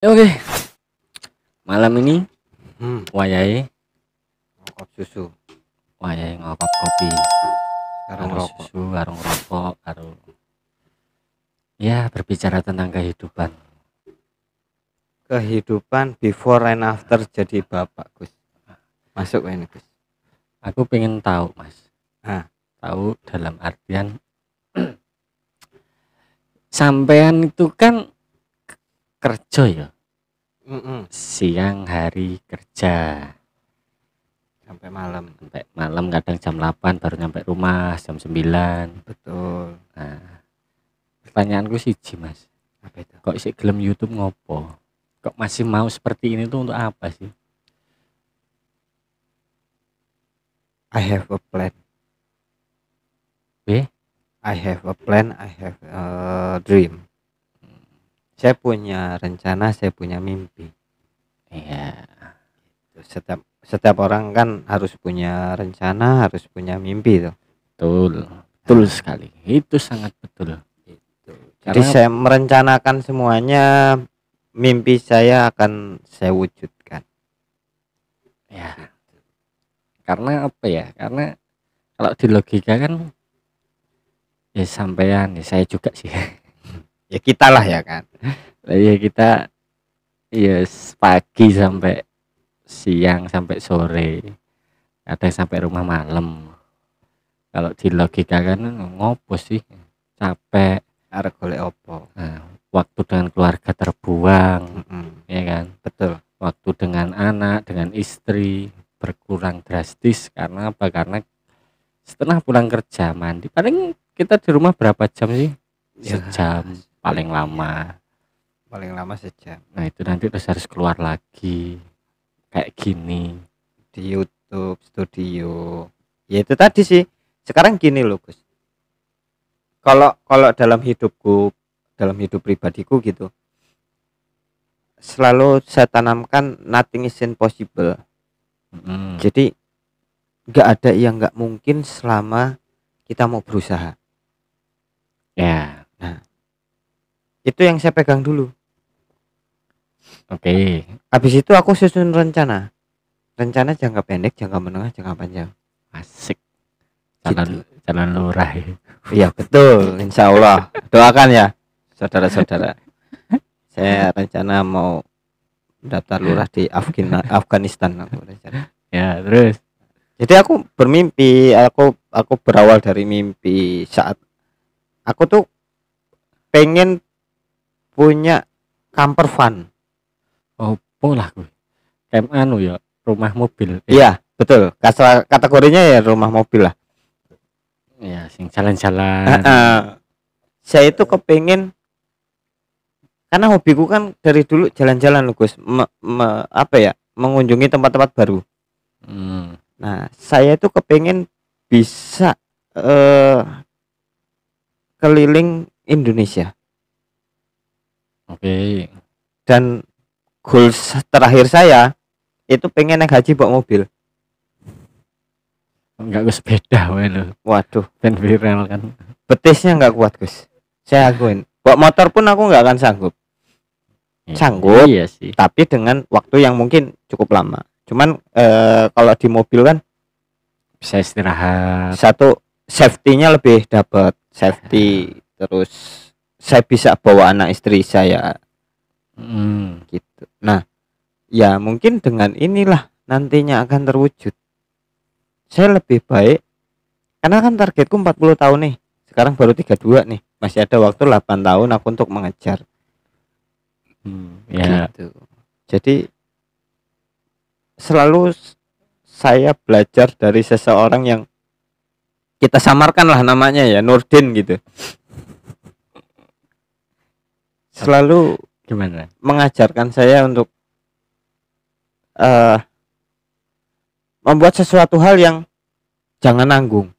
Oke, malam ini wayahe Ngokop susu ngokop kopi karo karo ngerokok. susu karo ngerokok karo ya berbicara tentang kehidupan. Kehidupan before and after jadi bapak, Gus. Masuk ini, Gus. Aku pengen tahu, Mas. Tahu dalam artian sampean itu kan kerja ya, siang hari kerja sampai malam. sampai malam, kadang jam 8 baru nyampe rumah jam 9. Betul. Nah, pertanyaanku siji, Mas. Apa itu? Kok isi gelem YouTube ngopo? Kok masih mau seperti ini tuh untuk apa sih? I have a plan. B? I have a plan, I have a dream. Saya punya rencana, saya punya mimpi. Iya, Setiap orang kan harus punya rencana, harus punya mimpi tuh. betul sekali. Itu sangat betul. Jadi saya merencanakan semuanya, mimpi saya akan saya wujudkan. Ya. Karena apa ya? Karena kalau di logika kan ya sampean, ya saya juga sih. Ya kita lah ya kan. Ya kita ya pagi sampai siang sampai sore. Kadang sampai rumah malam. Kalau di logika kan ngopo sih? Capek. Arek golek opo. Nah, waktu dengan keluarga terbuang, ya kan? Betul. Waktu dengan anak, dengan istri berkurang drastis. Karena apa? Karena setelah pulang kerja mandi, paling kita di rumah berapa jam sih? Sejam paling lama. Paling lama sejam. Nah itu nanti terus harus keluar lagi kayak gini di YouTube studio. Ya itu tadi sih. Sekarang gini loh, Gus. Kalau dalam hidupku, dalam hidup pribadiku gitu, selalu saya tanamkan nothing is impossible. Jadi nggak ada yang nggak mungkin selama kita mau berusaha. ya. Nah, itu yang saya pegang dulu. Oke. Habis itu aku susun rencana jangka pendek, jangka menengah, jangka panjang. Asik. Jalan lurah ya. Iya betul, insya Allah. Doakan ya saudara-saudara. Saya rencana mau daftar lurah di Afghanistan aku rencana. Ya terus. Jadi aku bermimpi, aku berawal dari mimpi saat aku tuh pengen punya camper van. Opo lah gue. Anu ya, rumah mobil. Iya betul. Kategorinya ya rumah mobil lah. Ya, sing jalan-jalan. Saya itu kepengen, karena hobiku kan dari dulu jalan-jalan loh, Gus. Apa ya? Mengunjungi tempat-tempat baru. Nah, saya itu kepengen bisa keliling Indonesia. Oke. Dan goals terakhir saya itu pengen naik haji bawa mobil. Enggak, gue sepeda wae lho. Waduh, Dan viral kan. betisnya nggak kuat, Gus. Saya akuin. Bawa motor pun aku nggak akan sanggup. Sanggup, iya sih. tapi dengan waktu yang mungkin cukup lama. Cuman kalau di mobil kan bisa istirahat. Satu, safety-nya lebih dapat. Safety, terus saya bisa bawa anak istri saya. Gitu. Nah, ya mungkin dengan inilah nantinya akan terwujud. Saya lebih baik, karena kan targetku 40 tahun nih. Sekarang baru 32 nih. Masih ada waktu 8 tahun aku untuk mengejar. Ya. Gitu. Jadi selalu saya belajar dari seseorang yang kita samarkan lah namanya ya, Nurdin gitu. Selalu gimana? Mengajarkan saya untuk membuat sesuatu hal yang jangan nanggung.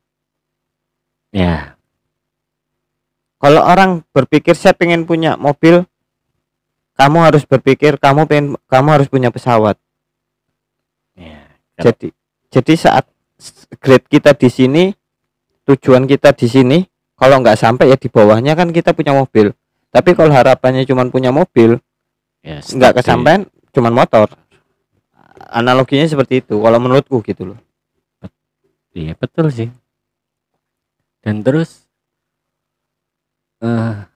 Ya. Kalau orang berpikir saya pengen punya mobil, kamu harus berpikir kamu harus punya pesawat. Ya. Jadi saat grade kita di sini, tujuan kita di sini, kalau nggak sampai ya di bawahnya kan kita punya mobil. Tapi kalau harapannya cuma punya mobil, Ya, nggak stop di kesampaian cuman motor. Analoginya seperti itu kalau menurutku gitu loh. iya betul sih. Dan terus eh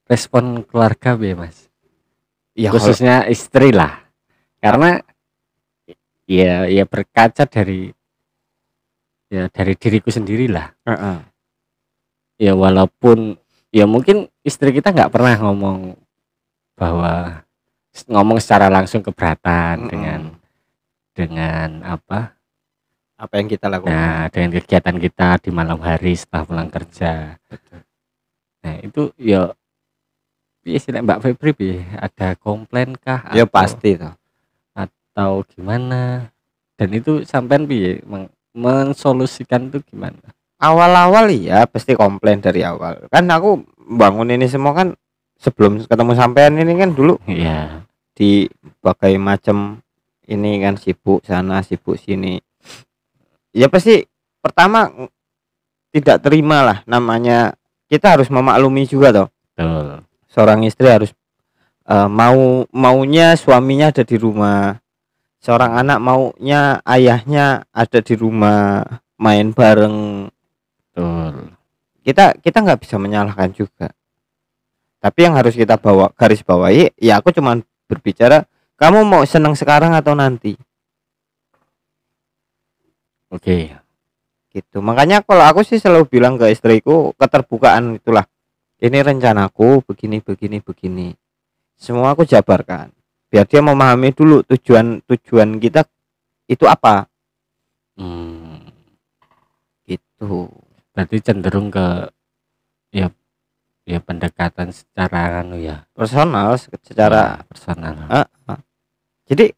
respon keluarga be Mas. Ya kalau Khususnya istri lah. Karena ya berkaca dari diriku sendiri lah. Heeh. Ya walaupun ya mungkin istri kita nggak pernah bahwa ngomong secara langsung keberatan Mm-mm. dengan apa, Apa yang kita lakukan. nah dengan kegiatan kita di malam hari setelah pulang kerja. Nah itu ya istilah Mbak Febri Bi, ada komplain kah Ya pasti toh. atau gimana, dan itu sampean bi mensolusikan itu gimana? Awal-awal ya pasti komplain dari awal. Kan aku bangun ini semua kan sebelum ketemu sampean ini kan dulu Iya. di berbagai macam ini kan sibuk sana sibuk sini. Ya pasti pertama tidak terima lah, namanya kita harus memaklumi juga toh. Betul. Seorang istri harus maunya suaminya ada di rumah. Seorang anak maunya ayahnya ada di rumah main bareng. Betul. Kita nggak bisa menyalahkan juga. Tapi yang harus kita garis bawahi, ya aku cuman berbicara, kamu mau senang sekarang atau nanti? Oke. Gitu. Makanya kalau aku sih selalu bilang ke istriku, keterbukaan itulah. Ini rencanaku begini begini begini. Semua aku jabarkan. Biar dia memahami dulu tujuan kita itu apa. Gitu. Berarti cenderung ke ya pendekatan secara Personal secara personal. Jadi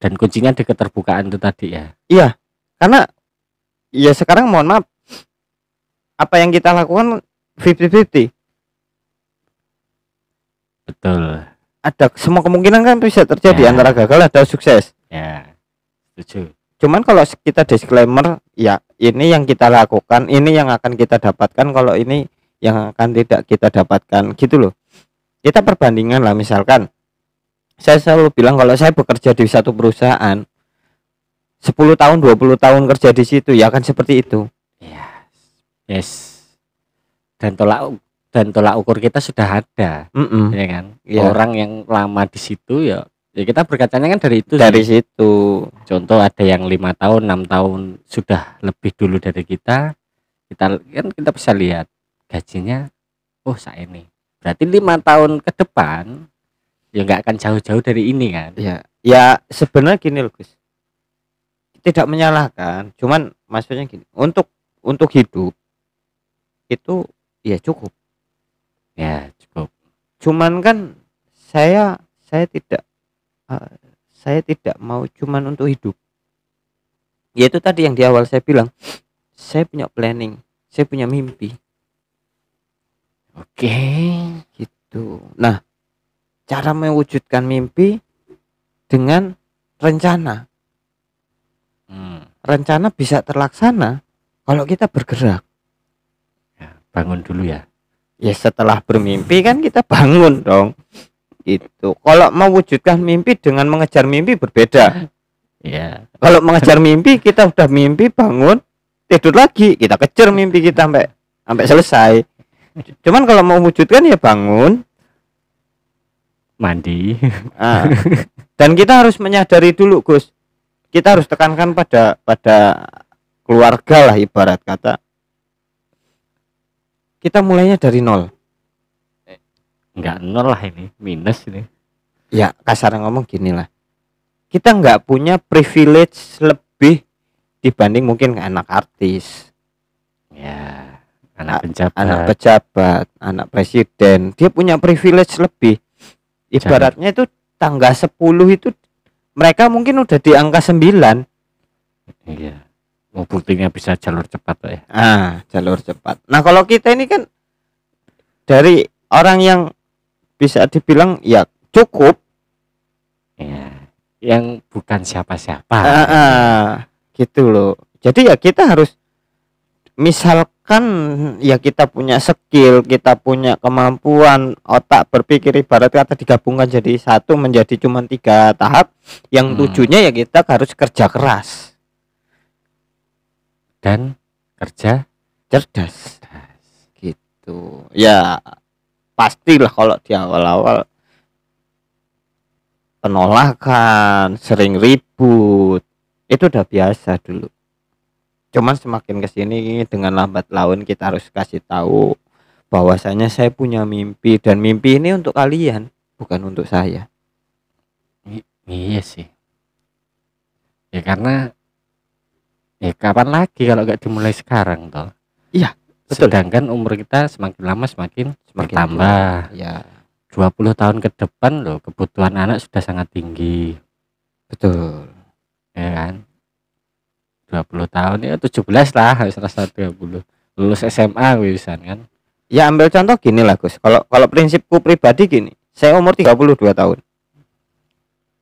Dan kuncinya di keterbukaan itu tadi ya. iya, karena ya sekarang mohon maaf, apa yang kita lakukan 50-50. Betul. Ada semua kemungkinan kan bisa terjadi, Ya. antara gagal atau sukses. Ya. Setuju. Cuman kalau kita disclaimer, ya ini yang kita lakukan, ini yang akan kita dapatkan, kalau ini yang akan tidak kita dapatkan, gitu loh. Kita perbandingan lah, misalkan saya selalu bilang kalau saya bekerja di satu perusahaan 10 tahun 20 tahun kerja di situ, ya akan seperti itu. Yes. Dan tolak ukur kita sudah ada. Ya kan? Ya. Orang yang lama di situ ya kita berkacanya kan dari itu Dari sih. situ. Contoh ada yang 5 tahun 6 tahun sudah lebih dulu dari kita kita bisa lihat gajinya, oh saya ini berarti 5 tahun ke depan ya nggak akan jauh-jauh dari ini kan. Ya sebenarnya gini loh Gus, tidak menyalahkan, cuman maksudnya gini, untuk hidup itu ya cukup. Ya cukup. Cuman kan saya tidak mau cuman untuk hidup. Ya itu tadi yang di awal saya bilang, saya punya planning, saya punya mimpi. Oke. Gitu. Nah, cara mewujudkan mimpi dengan rencana. Rencana bisa terlaksana kalau kita bergerak. Ya, bangun dulu ya. Ya setelah bermimpi kan kita bangun dong. Itu. Kalau mewujudkan mimpi dengan mengejar mimpi berbeda. Ya. Kalau mengejar mimpi kita udah mimpi bangun, tidur lagi, kita kejar mimpi kita sampai selesai. Cuman kalau mau wujudkan ya bangun, mandi. Dan kita harus menyadari dulu Gus, kita harus tekankan pada keluarga lah, ibarat kata kita mulainya dari nol. Enggak nol lah, ini minus ini. Ya kasar ngomong gini lah, kita nggak punya privilege lebih dibanding mungkin anak artis, ya anak pejabat, anak presiden. Dia punya privilege lebih. Ibaratnya itu tangga 10 itu mereka mungkin udah di angka 9. Iya. Mau buktinya bisa jalur cepat ya. Jalur cepat. Nah kalau kita ini kan dari orang yang bisa dibilang ya cukup, ya, yang bukan siapa-siapa. Gitu loh. Jadi ya kita harus, misalkan kan ya kita punya skill, kita punya kemampuan, otak berpikir ibarat kata digabungkan jadi satu menjadi cuma 3 tahap yang tujuannya ya kita harus kerja keras dan kerja cerdas gitu. Ya pastilah kalau di awal-awal penolakan, sering ribut, itu udah biasa dulu. Cuman semakin kesini dengan lambat laun kita harus kasih tahu bahwasanya saya punya mimpi dan mimpi ini untuk kalian, bukan untuk saya. Iya sih. Ya karena ya kapan lagi kalau nggak dimulai sekarang toh. Iya, betul. Sedangkan umur kita semakin lama semakin bertambah. Ya. 20 tahun ke depan loh kebutuhan anak sudah sangat tinggi. Betul. Ya kan? 20 tahun ya 17 lah, harus rasa 20. Lulus SMA wisan kan. Ya ambil contoh gini lah Gus. Kalau prinsipku pribadi gini, saya umur 32 tahun.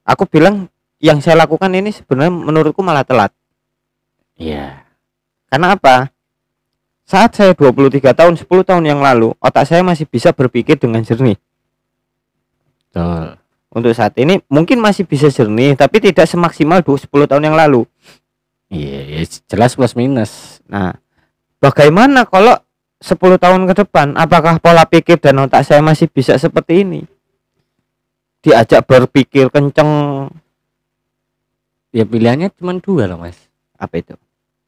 Aku bilang yang saya lakukan ini sebenarnya menurutku malah telat. Iya. Karena apa? Saat saya 23 tahun, 10 tahun yang lalu, otak saya masih bisa berpikir dengan jernih. Betul. Untuk saat ini mungkin masih bisa jernih, tapi tidak semaksimal 10 tahun yang lalu. Iya, ya jelas plus minus. Nah, bagaimana kalau 10 tahun ke depan, apakah pola pikir dan otak saya masih bisa seperti ini? Diajak berpikir kenceng. Ya pilihannya cuma 2 loh Mas. Apa itu?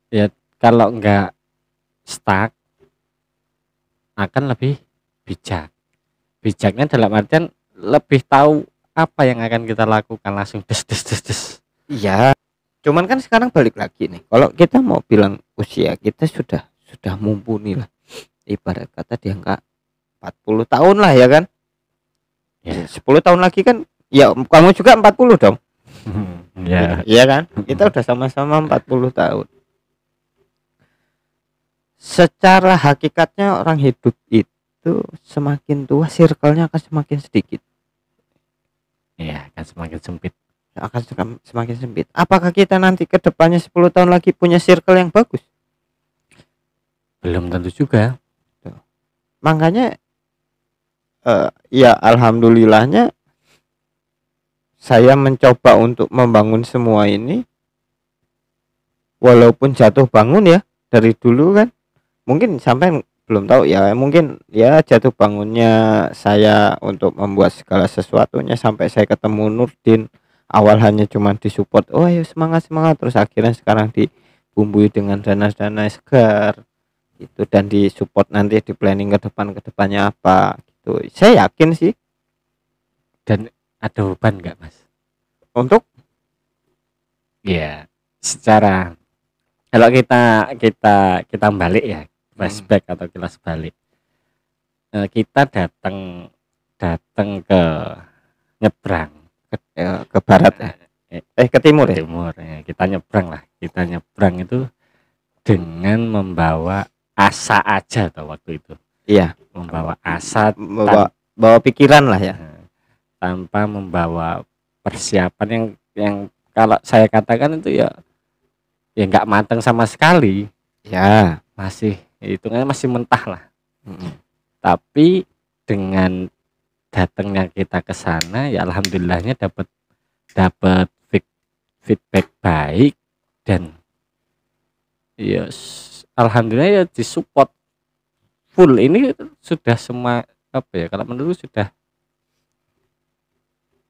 Ya kalau enggak stuck akan lebih bijak. Bijaknya dalam artian lebih tahu apa yang akan kita lakukan, langsung des. Iya. Cuman kan sekarang balik lagi nih. Kalau kita mau bilang usia kita sudah mumpuni lah. Ibarat kata di angka 40 tahun lah ya kan. Ya. 10 tahun lagi kan ya kamu juga 40 dong. Ya. Iya kan? Kita udah sama-sama 40 tahun. Secara hakikatnya orang hidup itu semakin tua circle-nya akan semakin sedikit. Iya, akan semakin sempit. Akan semakin sempit. Apakah kita nanti ke depannya 10 tahun lagi punya circle yang bagus? Belum tentu juga. Makanya ya alhamdulillahnya saya mencoba untuk membangun semua ini walaupun jatuh bangun ya dari dulu kan. Mungkin sampai belum tahu ya, mungkin ya jatuh bangunnya saya untuk membuat segala sesuatunya sampai saya ketemu Nurdin. Awal hanya cuma disupport, oh ayo semangat, terus akhirnya sekarang dibumbui dengan dana segar itu, dan disupport nanti di planning ke depannya apa gitu. Saya yakin sih. Dan ada beban nggak Mas? Untuk ya secara kalau kita balik ya, flashback atau kilas balik, kita datang ke nyebrang ke barat ke timur ya? Timur ya. Kita nyebrang itu dengan membawa asa aja atau waktu itu. Iya, Membawa asa, bawa pikiran lah ya. Tanpa membawa persiapan yang kalau saya katakan itu ya nggak matang sama sekali. Ya, masih hitungannya masih mentah lah. Tapi dengan datangnya kita ke sana ya alhamdulillahnya dapat feedback baik, dan ya alhamdulillah ya disupport full. Ini sudah semua apa ya, kalau menurut sudah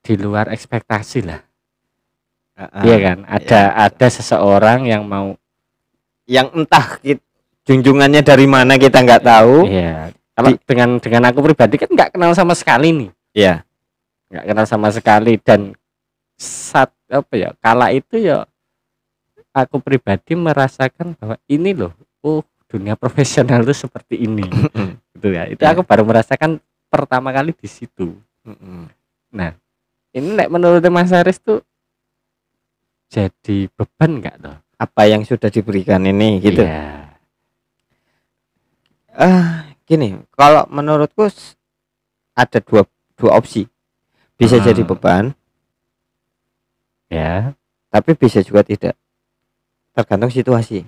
di luar ekspektasi lah. Iya kan, ada seseorang yang mau, yang entah junjungannya dari mana kita nggak tahu. Iya. Kalau dengan aku pribadi kan nggak kenal sama sekali nih. Iya. Nggak kenal sama sekali, dan kala itu ya aku pribadi merasakan bahwa ini loh, dunia profesional itu seperti ini. Gitu ya. Itu aku baru merasakan pertama kali di situ. Nah, ini menurut Mas Haris tuh jadi beban nggak tuh? Apa yang sudah diberikan ini gitu? Iya. Gini, kalau menurutku ada dua opsi. Bisa jadi beban, ya, tapi bisa juga tidak. Tergantung situasi.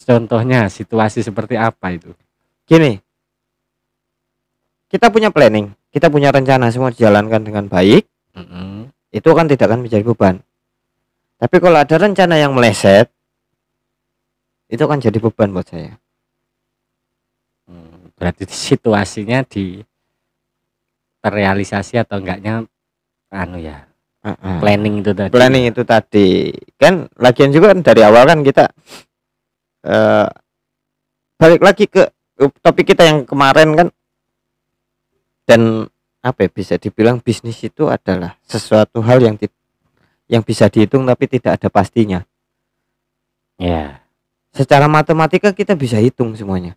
contohnya situasi seperti apa itu? Gini, kita punya planning, kita punya rencana, semua dijalankan dengan baik, itu kan tidak akan menjadi beban. Tapi kalau ada rencana yang meleset, itu kan jadi beban buat saya. Berarti situasinya di terrealisasi atau enggaknya planning itu tadi. Planning itu tadi kan, lagian juga kan dari awal kan kita balik lagi ke topik kita yang kemarin kan, dan apa ya, bisa dibilang bisnis itu adalah sesuatu hal yang bisa dihitung tapi tidak ada pastinya. Ya. Secara matematika kita bisa hitung semuanya.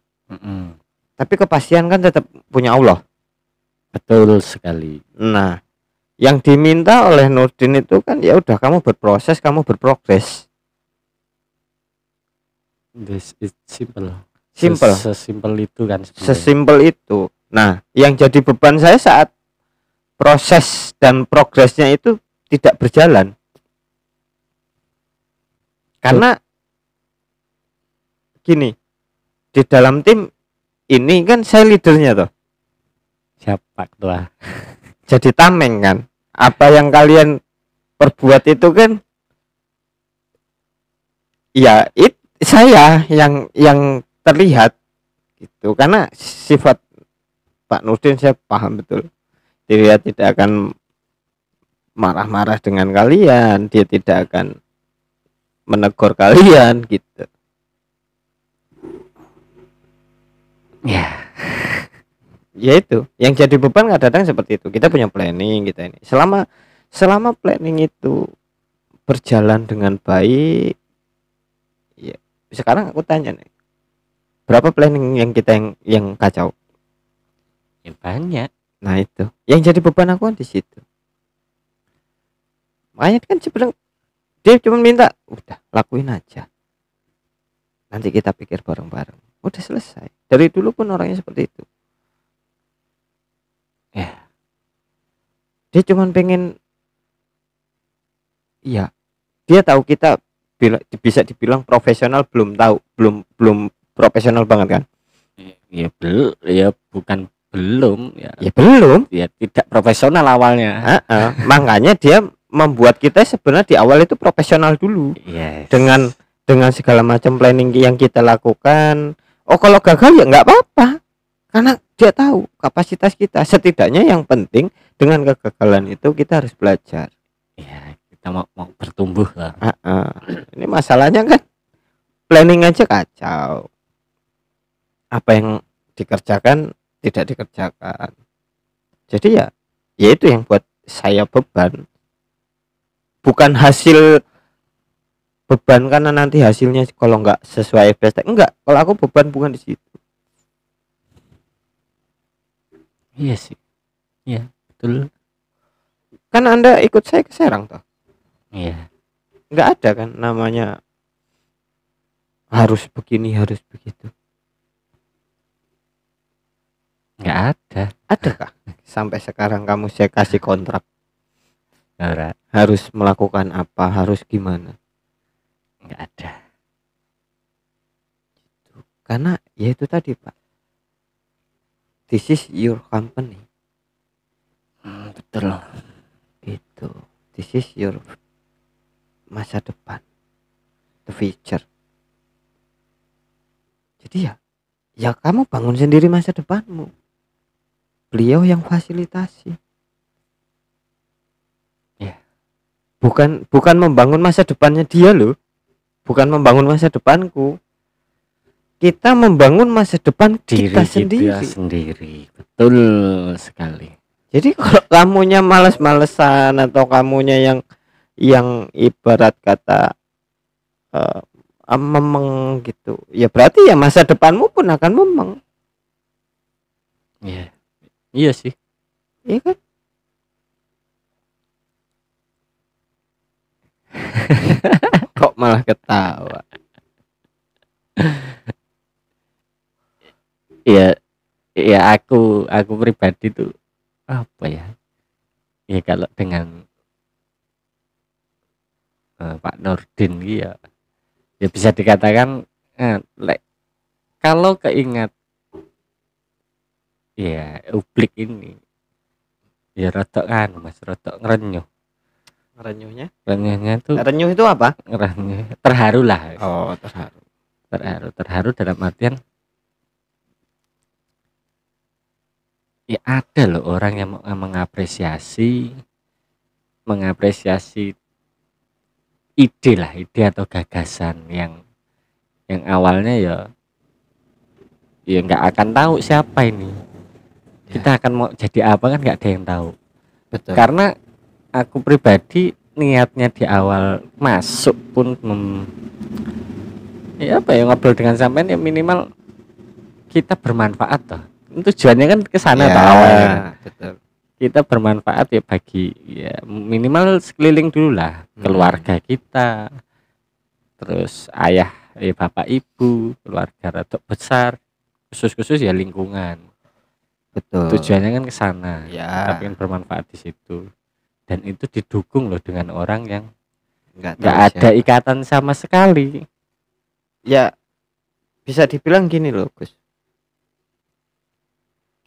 Tapi kepastian kan tetap punya Allah. Betul sekali. Nah, yang diminta oleh Nurdin itu kan ya udah, kamu berproses, kamu berprogres. This is simple. Sesimpel itu kan sebenarnya. Sesimpel itu. Nah, yang jadi beban saya saat proses dan progresnya itu tidak berjalan. Karena gini, di dalam tim ini kan saya leadernya toh. Siapa ketua? Jadi tameng kan. Apa yang kalian perbuat itu kan ya saya yang terlihat gitu. Karena sifat Pak Nurdin saya paham betul. Dia tidak akan marah-marah dengan kalian, dia tidak akan menegur kalian gitu. Ya. Ya itu yang jadi beban kadang-kadang seperti itu. Kita punya planning kita ini, selama planning itu berjalan dengan baik ya. Sekarang aku tanya nih, berapa planning yang kita yang kacau? Ya banyak. Nah itu yang jadi beban aku kan di situ. Makanya kan sebenarnya dia cuma minta udah lakuin aja, nanti kita pikir bareng-bareng, udah selesai. Dari dulu pun orangnya seperti itu ya. Dia cuma pengen, ya dia tahu kita bisa dibilang profesional, belum profesional banget kan. Ya bukan belum ya. Ya belum, ya tidak profesional awalnya. Makanya dia membuat kita sebenarnya di awal itu profesional dulu. Yes. Dengan segala macam planning yang kita lakukan. Oh kalau gagal ya nggak apa-apa, karena dia tahu kapasitas kita. Setidaknya yang penting dengan kegagalan itu kita harus belajar. Ya kita mau bertumbuh lah. Ini masalahnya kan planning aja kacau, apa yang dikerjakan tidak dikerjakan. Jadi ya itu yang buat saya beban. Bukan hasil beban karena nanti hasilnya kalau nggak sesuai ekspektasi, enggak. Kalau aku beban bukan di situ. Iya sih, iya betul. Kan Anda ikut saya ke Serang toh. Iya. Nggak ada kan namanya harus begini harus begitu. Nggak ada. Adakah sampai sekarang kamu saya kasih kontrak Nggak. harus melakukan apa, harus gimana? Nggak ada. Karena ya itu tadi Pak, this is your company. Betul. Itu this is your masa depan, the future. Jadi ya kamu bangun sendiri masa depanmu. Beliau yang fasilitasi. Ya. Bukan membangun masa depannya dia loh. Bukan membangun masa depanku. Kita membangun masa depan diri kita sendiri. Betul sekali. Jadi kalau kamunya malas-malesan atau kamunya yang ibarat kata memeng gitu, ya berarti ya masa depanmu pun akan memeng. Iya. Iya sih. Iya kan? Kok malah ketawa? Ya aku pribadi tuh apa ya? Ya kalau dengan Pak Nurdin ya bisa dikatakan Kalau keingat ya ublik ini ya rotok kan mas, rotok ngerenyuh. Renyuhnya tuh Renyuh itu apa? ngerenyuh, terharu lah. Oh, terharu. Terharu dalam artian ya ada loh orang yang mengapresiasi ide atau gagasan yang awalnya ya nggak akan tahu siapa ini. Kita akan mau jadi apa kan nggak ada yang tahu. Betul. Karena aku pribadi niatnya di awal masuk pun ya apa ya, ngobrol dengan sampean ya minimal kita bermanfaat toh. Tujuannya kan ke sana toh awalnya. Betul. Kita bermanfaat ya bagi ya minimal sekeliling dulu lah, keluarga kita, terus ayah ya bapak ibu, keluarga rada besar, khusus ya lingkungan. Betul. Tujuannya kan ke sana. Ya. Tapi kan bermanfaat di situ. Dan itu didukung loh dengan orang yang nggak ada ikatan sama sekali. Ya bisa dibilang gini loh Gus,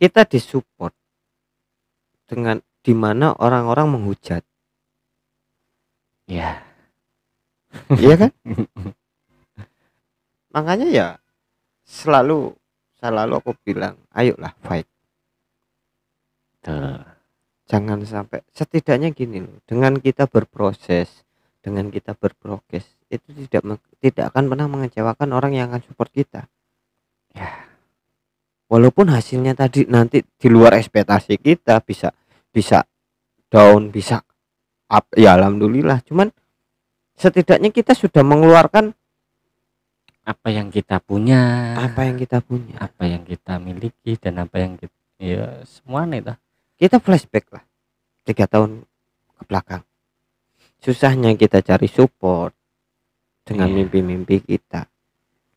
kita disupport dengan dimana orang-orang menghujat. Ya. Iya kan? Makanya ya selalu aku bilang ayolah fight. Jangan sampai, setidaknya gini loh, dengan kita berproses, dengan kita berprogres, itu tidak akan pernah mengecewakan orang yang akan support kita. Ya. Walaupun hasilnya tadi nanti di luar ekspektasi kita, bisa down, bisa up, ya alhamdulillah. Cuman setidaknya kita sudah mengeluarkan apa yang kita punya, apa yang kita miliki, dan apa yang kita ya semuanya itu. Kita flashback lah 3 tahun ke belakang, susahnya kita cari support dengan mimpi-mimpi kita.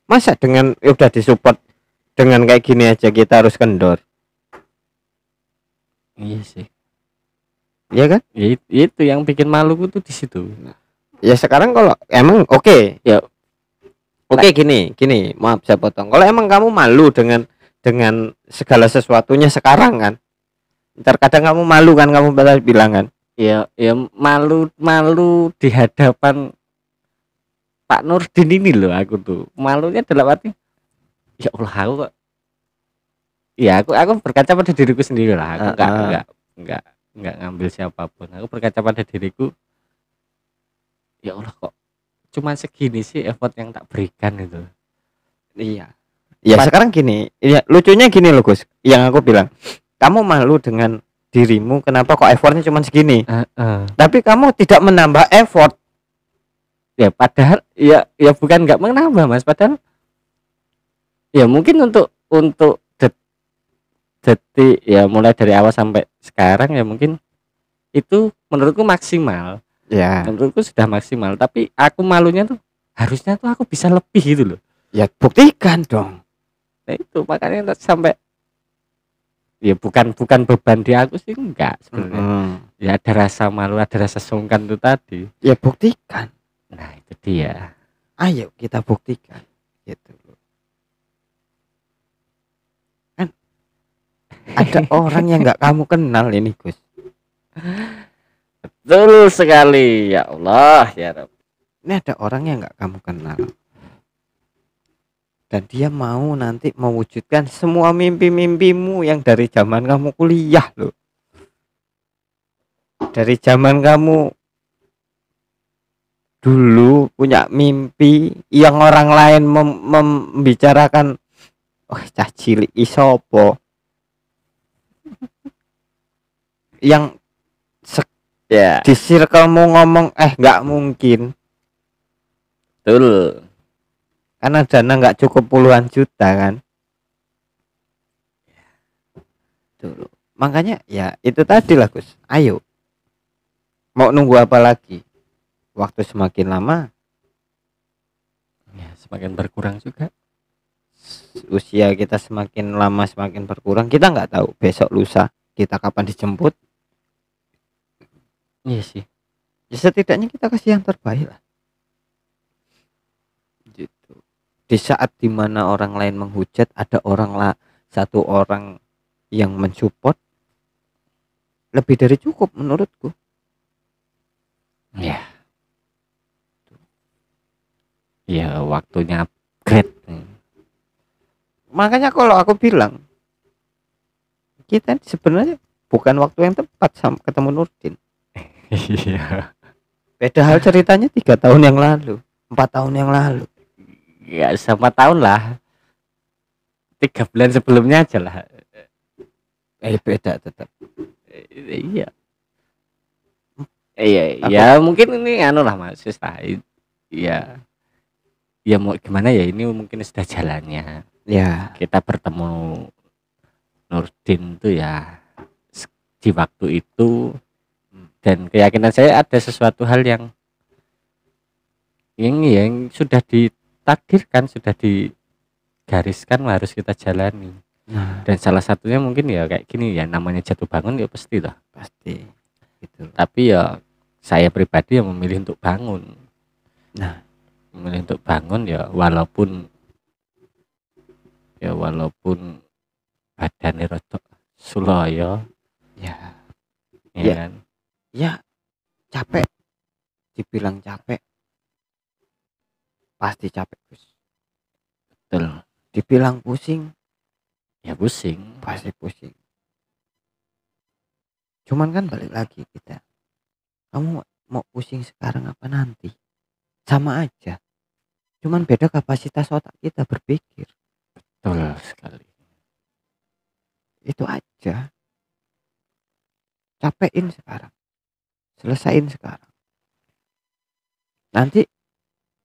Masa dengan udah disupport dengan kayak gini aja kita harus kendor? Iya sih. Iya kan? Ya, itu yang bikin malu tuh di situ. Ya sekarang kalau emang oke. Gini, maaf saya potong. Kalau emang kamu malu dengan segala sesuatunya sekarang kan, ntar kadang kamu malu kan, kamu bilang kan, ya malu di hadapan Pak Nurdin ini loh. Aku tuh malunya dalam arti ya Allah, aku kok ya aku berkaca pada diriku sendiri lah. Aku enggak ngambil siapapun. Aku berkaca pada diriku, ya Allah kok cuman segini sih effort yang tak berikan itu. Iya ya. Sekarang gini ya, lucunya gini loh Gus, yang aku bilang kamu malu dengan dirimu, kenapa kok effortnya cuma segini. Tapi kamu tidak menambah effort. Ya padahal ya bukan nggak menambah mas, padahal ya mungkin untuk detik ya mulai dari awal sampai sekarang ya mungkin itu menurutku maksimal. Ya menurutku sudah maksimal, tapi aku malunya tuh harusnya tuh aku bisa lebih gitu loh. Ya buktikan dong. Nah itu makanya sampai ya bukan beban di aku sih, enggak sebenarnya. Ya ada rasa malu, ada rasa sungkan itu tadi. Ya buktikan. Nah itu dia. Ayo kita buktikan gitu loh. Kan ada orang yang nggak kamu kenal ini Gus. Betul sekali, ya Allah ya Rabb. Ini ada orang yang nggak kamu kenal dan dia mau nanti mewujudkan semua mimpi-mimpimu yang dari zaman kamu kuliah loh, dari zaman kamu dulu punya mimpi yang orang lain membicarakan, oh cah cilik isopo yang di circlemu ngomong nggak mungkin. Betul. Karena dana nggak cukup puluhan juta kan. Tuh. Makanya ya itu tadi lah Gus. Ayo. Mau nunggu apa lagi? Waktu semakin lama ya semakin berkurang juga. Usia kita semakin lama semakin berkurang. Kita nggak tahu besok lusa kita kapan dijemput. Iya sih. Ya setidaknya kita kasih yang terbaik lah. Gitu. di saat dimana orang lain menghujat ada satu orang yang mensupport, lebih dari cukup menurutku. Ya. Ya waktunya upgrade. Makanya kalau aku bilang kita sebenarnya bukan waktu yang tepat sama ketemu Nurdin. Iya. Beda hal ceritanya 3 tahun yang lalu, 4 tahun yang lalu. Ya sama tahun lah. 3 bulan sebelumnya aja lah. Beda tetap. Iya. Iya, ya mungkin ini anu lah Mas, lah. Iya. Ya mau gimana ya, ini mungkin sudah jalannya. Ya, kita bertemu Nurdin tuh ya di waktu itu, dan keyakinan saya ada sesuatu hal yang sudah ditakdirkan, sudah digariskan harus kita jalani. Dan salah satunya mungkin ya kayak gini ya, namanya jatuh bangun ya pasti lah, pasti gitu. Tapi ya saya pribadi yang memilih untuk bangun. Nah, memilih untuk bangun ya walaupun badannya rotok suloyo ya kan? Ya capek, dibilang capek pasti capek, Gus. Betul. Dibilang pusing ya pusing, pasti pusing. Cuman kan balik lagi, kita kamu mau pusing sekarang apa nanti, sama aja, cuman beda kapasitas otak kita berpikir. Betul sekali. Itu aja. Capein sekarang, selesain sekarang, nanti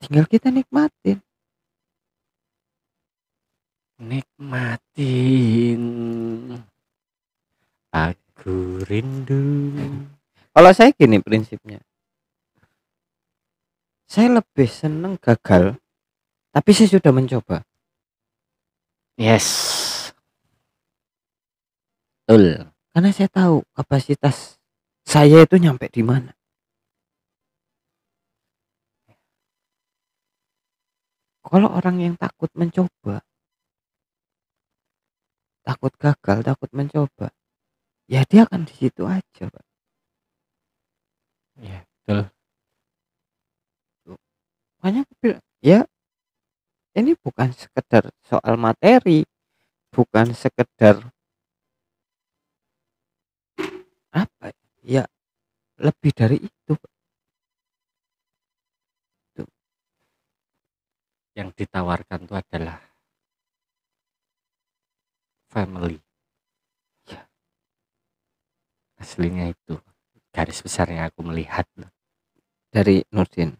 tinggal kita nikmatin aku rindu. Kalau saya gini prinsipnya, saya lebih seneng gagal tapi saya sudah mencoba. Yes, betul. Karena saya tahu kapasitas saya itu nyampe di mana. Kalau orang yang takut mencoba, takut gagal, takut mencoba, ya dia akan di situ aja, Pak. Ya, betul. Makanya aku bilang, ya ini bukan sekedar soal materi, bukan sekedar apa ya, lebih dari itu, Pak. Yang ditawarkan itu adalah family ya. Aslinya itu garis besarnya aku melihat dari Nurdin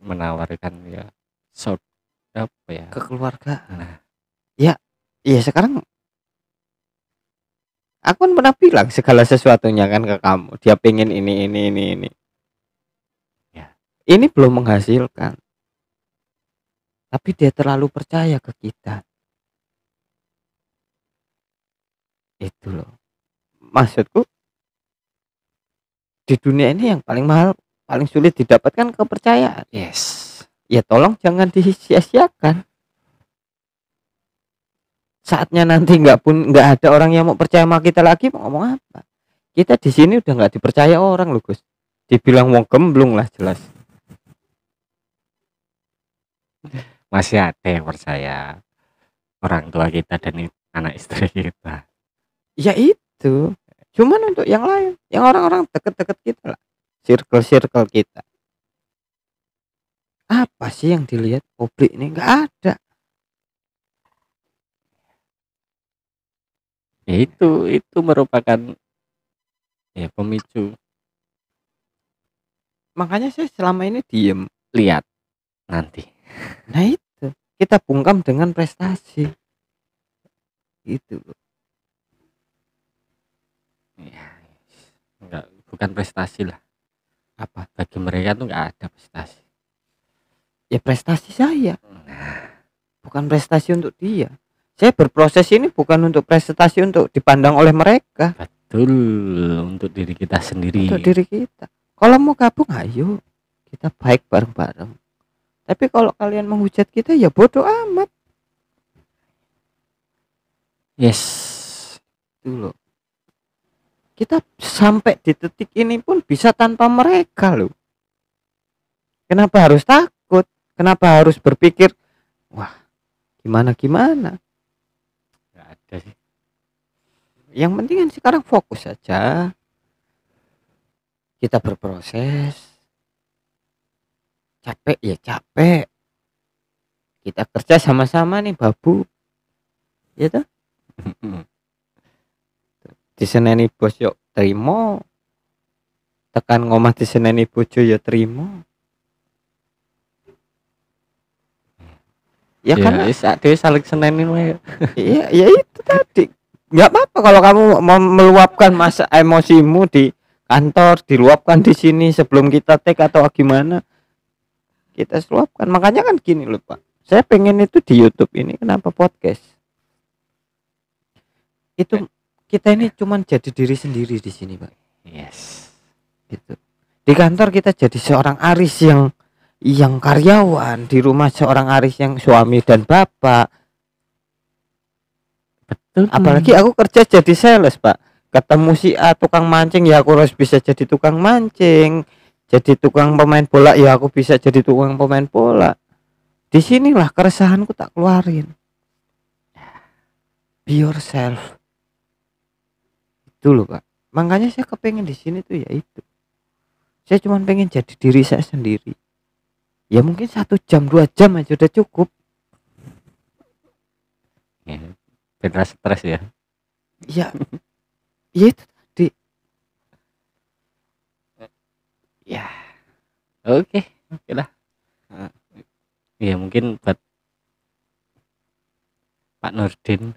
menawarkan ya apa ya, kekeluargaan. Nah, ya sekarang aku kan pernah bilang segala sesuatunya kan ke kamu, dia pengen ini ya. Ini belum menghasilkan, tapi dia terlalu percaya ke kita. Itu loh maksudku, di dunia ini yang paling mahal, paling sulit didapatkan kepercayaan. Yes. Ya tolong jangan disia-siakan. Saatnya nanti nggak ada orang yang mau percaya sama kita lagi, mau ngomong apa? Kita di sini udah nggak dipercaya orang loh, Gus. Dibilang wong gemblung lah jelas. Masih ada yang percaya orang tua kita dan anak istri kita. Ya itu. Cuman untuk yang lain, yang orang-orang deket-deket kita lah, circle kita, apa sih yang dilihat publik ini? Nggak ada. Ya itu merupakan ya pemicu. Makanya saya selama ini diem, lihat nanti. Nah itu kita bungkam dengan prestasi itu. Ya, bukan prestasi lah. Apa? Bagi mereka tuh nggak ada prestasi. Ya prestasi saya, bukan prestasi untuk dia. Saya berproses ini bukan untuk prestasi untuk dipandang oleh mereka. Betul, untuk diri kita sendiri. Untuk diri kita. Kalau mau gabung, ayo kita baik bareng-bareng. Tapi kalau kalian menghujat kita ya bodoh amat. Yes. Itu loh. Kita sampai di titik ini pun bisa tanpa mereka loh. Kenapa harus takut? Kenapa harus berpikir wah gimana? Nggak ada sih. Yang penting kan sekarang fokus saja. Kita berproses. Capek ya capek. Kita kerja sama-sama nih babu. Ya toh? Diseneni bos yuk terima, tekan ngomah diseneni bojo ya terima. Ya karena dia saling senenin wae. iya ya itu tadi, nggak apa-apa kalau kamu mau meluapkan masa emosimu di kantor, diluapkan di sini sebelum kita take atau gimana kita luapkan. Makanya kan gini loh Pak, saya pengen itu di YouTube ini. Kenapa podcast itu kita ini cuman jadi diri sendiri di sini Pak. Yes. Gitu. Di kantor kita jadi seorang Aris yang karyawan, di rumah seorang Aris yang suami dan bapak. Betul. Apalagi aku kerja jadi sales Pak. Ketemu si A tukang mancing ya aku harus bisa jadi tukang mancing. Jadi tukang pemain bola ya aku bisa jadi tukang pemain bola. Disinilah keresahanku tak keluarin. Be yourself. Itu loh Pak. Makanya saya kepengen di sini tuh ya itu. Saya cuma pengen jadi diri saya sendiri. Ya mungkin 1 jam 2 jam aja udah cukup. Ya, biar stres ya. Ya, ya itu tadi. Ya, oke lah. Ya mungkin buat Pak Nurdin.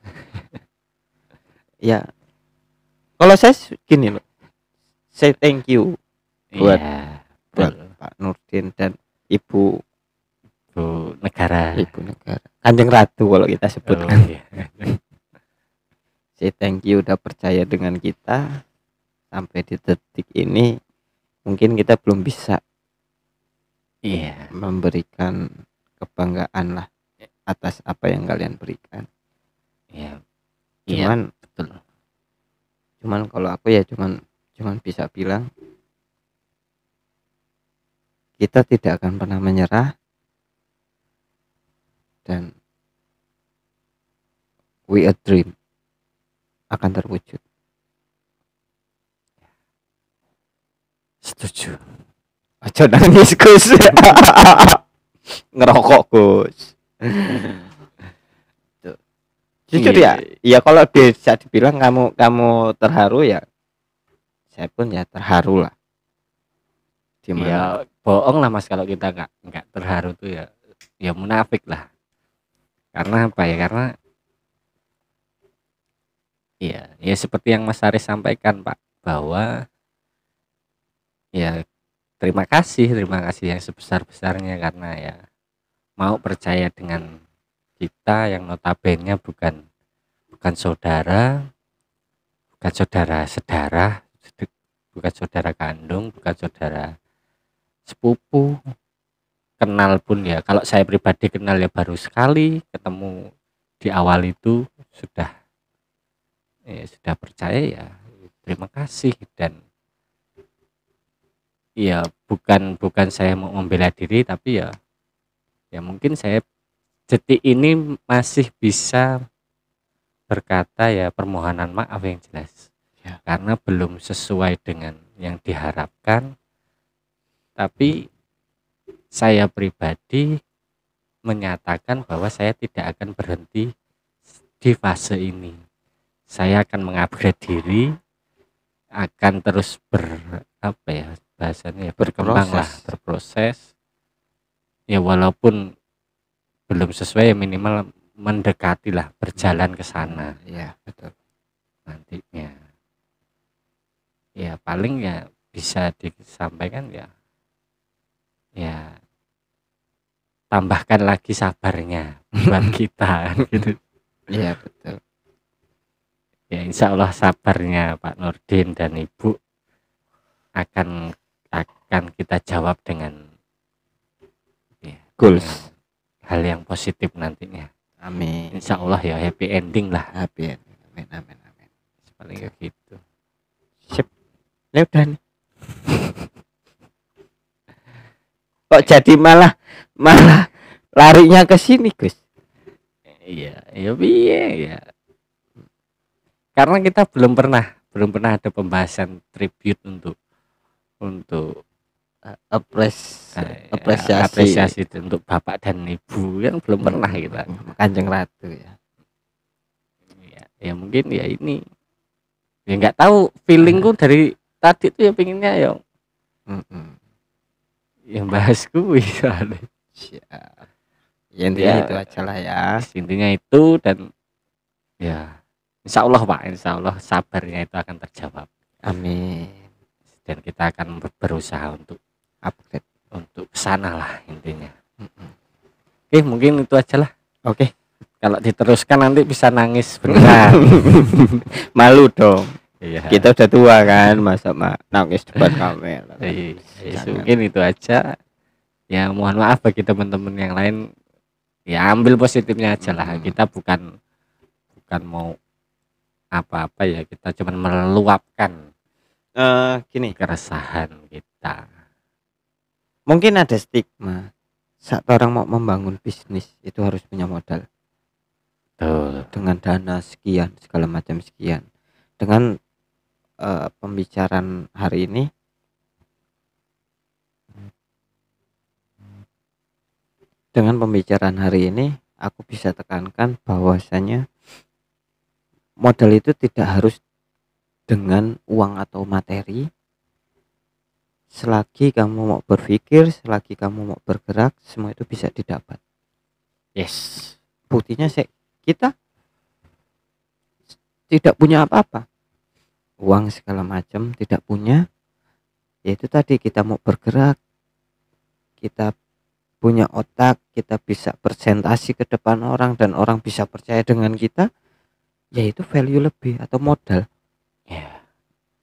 Ya, kalau saya gini loh, say thank you buat Pak Nurdin dan Ibu Negara. Kanjeng Ratu kalau kita sebut. Iya. Say thank you udah percaya dengan kita sampai di detik ini. Mungkin kita belum bisa memberikan kebanggaan lah atas apa yang kalian berikan. Cuman betul. Cuman kalau aku ya cuman bisa bilang kita tidak akan pernah menyerah dan we a dream akan terwujud. Setuju. Aja nangis Gus. Ngerokok Gus. Jujur ya kalau bisa dibilang kamu terharu ya, saya pun ya terharu lah. Ya bohong lah Mas kalau kita nggak terharu tuh ya munafik lah. Karena apa ya? Karena ya seperti yang Mas Aris sampaikan Pak, bahwa ya terima kasih yang sebesar-besarnya karena ya mau percaya dengan kita yang notabene bukan saudara, bukan saudara sedara, bukan saudara kandung, bukan saudara sepupu, kenal pun ya kalau saya pribadi kenal ya baru sekali ketemu di awal itu sudah percaya ya terima kasih. Dan ya bukan saya mau membela diri, tapi ya mungkin saya detik ini masih bisa berkata ya permohonan maaf yang jelas karena belum sesuai dengan yang diharapkan. Tapi saya pribadi menyatakan bahwa saya tidak akan berhenti di fase ini. Saya akan mengupgrade diri, akan terus berkembang lah, berproses. Ya walaupun belum sesuai ya minimal mendekati lah, berjalan ke sana. Ya betul. Nantinya ya paling ya bisa disampaikan ya tambahkan lagi sabarnya buat kita gitu. Iya betul. Ya insya Allah sabarnya Pak Nurdin dan Ibu akan kita jawab dengan goals. hal yang positif nantinya. Amin. Insya Allah ya happy ending lah. Happy ending. Amin amin amin. Paling kayak gitu. Sip. Ya udah nih. Kok jadi malah larinya ke sini, Gus? Iya, ya piye ya. Karena kita belum pernah ada pembahasan tribute untuk apresiasi untuk bapak dan ibu yang belum pernah kita. Kanjeng Ratu ya. Ya mungkin ya ini. Ya nggak tahu feelingku dari tadi tuh ya pinginnya ya. Yang bahas gue soalnya. Siap. Ya intinya itu aja lah ya. Intinya itu dan ya insya Allah Pak, insya Allah sabarnya itu akan terjawab. Amin. Dan kita akan berusaha untuk upgrade untuk kesana lah intinya. Oke mungkin itu aja lah. Oke. Kalau diteruskan nanti bisa nangis beneran. Malu dong. Iya. Kita udah tua kan, masa nangis depan kamera. Mungkin itu aja. Ya mohon maaf bagi teman-teman yang lain. Ya ambil positifnya aja lah. Kita bukan mau apa-apa ya. Kita cuma meluapkan gini keresahan kita. Mungkin ada stigma saat orang mau membangun bisnis itu harus punya modal. Betul. Dengan dana sekian, segala macam sekian. Dengan pembicaraan hari ini aku bisa tekankan bahwasanya modal itu tidak harus dengan uang atau materi. Selagi kamu mau berpikir, selagi kamu mau bergerak, semua itu bisa didapat. Yes. Buktinya kita tidak punya apa-apa, uang segala macam tidak punya. Yaitu tadi kita mau bergerak, kita punya otak, kita bisa presentasi ke depan orang dan orang bisa percaya dengan kita, yaitu value lebih atau modal.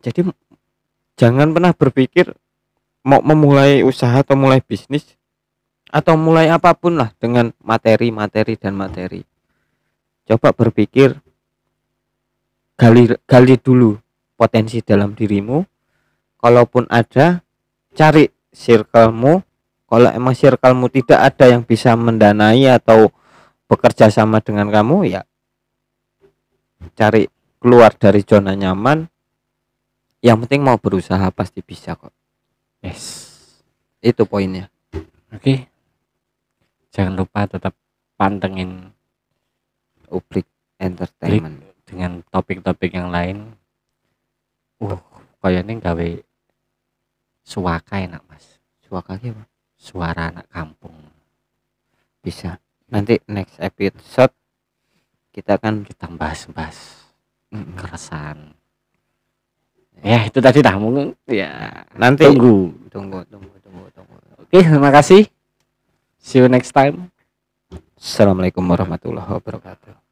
Jadi jangan pernah berpikir mau memulai usaha atau mulai bisnis atau mulai apapun lah dengan materi. Coba berpikir, gali dulu potensi dalam dirimu. Kalaupun ada, cari circlemu. Kalau emang circlemu tidak ada yang bisa mendanai atau bekerja sama dengan kamu, ya cari keluar dari zona nyaman. Yang penting mau berusaha pasti bisa kok. Yes. Itu poinnya. Oke. Jangan lupa tetap pantengin Ublik Entertainment dengan topik-topik yang lain. Kayaknya gawe suaka enak Mas. Suaka apa? Suara anak kampung. Bisa. Nanti next episode kita bahas keresahan. Ya itu tadi dah mungkin ya. Nanti tunggu. Oke, terima kasih. See you next time. Assalamualaikum warahmatullahi wabarakatuh.